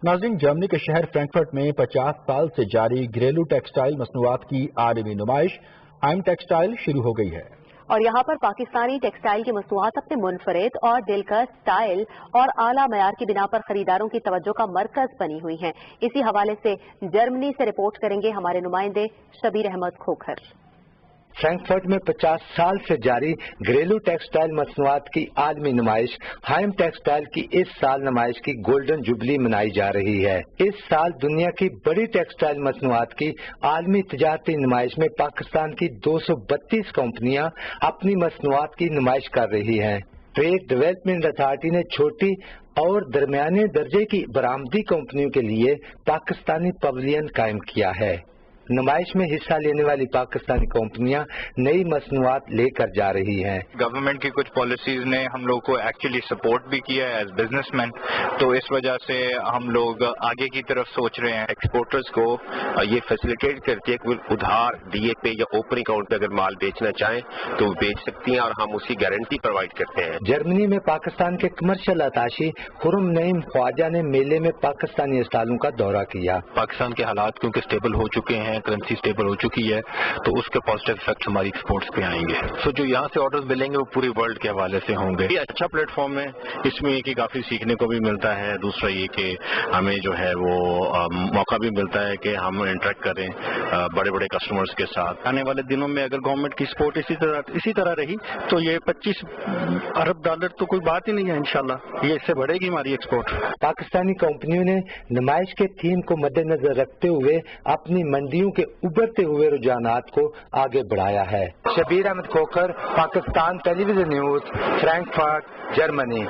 ناظرین، جرمنی کے شہر فرینکفرٹ میں 50 سال سے جاری گھریلو ٹیکسٹائل مصنوعات کی عالمی نمائش ہائم ٹیکسٹائل شروع ہو گئی ہے اور یہاں پر پاکستانی ٹیکسٹائل کی مصنوعات اپنے منفرد اور دلکش سٹائل اور اعلیٰ معیار کی بنا پر خریداروں کی توجہ کا مرکز بنی ہوئی ہیں۔ اسی حوالے سے جرمنی سے رپورٹ کریں گے ہمارے نمائندے شبیر احمد کھوکھر۔ فرینکفرٹ میں 50 سال سے جاری گھریلو ٹیکسٹائل مصنوعات کی عالمی نمائش ہائم ٹیکسٹائل کی اس سال نمائش کی گولڈن جوبلی منائی جا رہی ہے۔ اس سال دنیا کی بڑی ٹیکسٹائل مصنوعات کی عالمی تجارتی نمائش میں پاکستان کی 232 کمپنیاں اپنی مصنوعات کی نمائش کر رہی ہیں۔ ٹریڈ ڈیولپمنٹ اتھارٹی نے چھوٹی اور درمیانے درجے کی برآمدی کمپنیوں کے لیے پاکستانی پویلین قائم کیا ہے۔ نمائش میں حصہ لینے والی پاکستانی کمپنیاں نئی مصنوعات لے کر جا رہی ہیں۔ گورنمنٹ کی کچھ پالیسیز نے ہم لوگ کو ایکچولی سپورٹ بھی کیا ہے ایز بزنس مین، تو اس وجہ سے ہم لوگ آگے کی طرف سوچ رہے ہیں۔ ایکسپورٹرز کو یہ فیسیلیٹیٹ کرتی ہے کہ ادھار دیے پہ یا اوپن اکاؤنٹ پہ اگر مال بیچنا چاہیں تو وہ بیچ سکتی ہیں، اور ہم اسی گارنٹی پرووائڈ کرتے ہیں۔ جرمنی میں پاکستان کے کمرشل اتاشی خرم نعیم خواجہ نے میلے میں پاکستانی اسٹالوں کا دورہ کیا۔ پاکستان کے حالات کیونکہ اسٹیبل ہو چکے ہیں، کرنسی اسٹیبل ہو چکی ہے، تو اس کے پازیٹیو افیکٹس ہماری ایکسپورٹس پہ آئیں گے۔ سو جو یہاں سے آرڈرز ملیں گے وہ پوری ورلڈ کے حوالے سے ہوں گے۔ یہ اچھا پلیٹ فارم ہے، اس میں یہ کہ کافی سیکھنے کو بھی ملتا ہے، دوسرا یہ کہ ہمیں جو ہے وہ موقع بھی ملتا ہے کہ ہم انٹریکٹ کریں بڑے بڑے کسٹمرز کے ساتھ۔ آنے والے دنوں میں اگر گورنمنٹ کی سپورٹ اسی طرح رہی تو یہ 25 ارب ڈالر تو کوئی بات ہی نہیں ہے، انشاءاللہ یہ اس سے بڑھے گی ہماری ایکسپورٹ۔ پاکستانی کمپنیوں نے نمائش کے تھیم کو مد نظر رکھتے ہوئے اپنی منڈیوں کے ابھرتے ہوئے رجحانات کو آگے بڑھایا ہے۔ شبیر احمد کھوکھر، پاکستان ٹیلی ویژن نیوز، فرینکفرٹ، جرمنی۔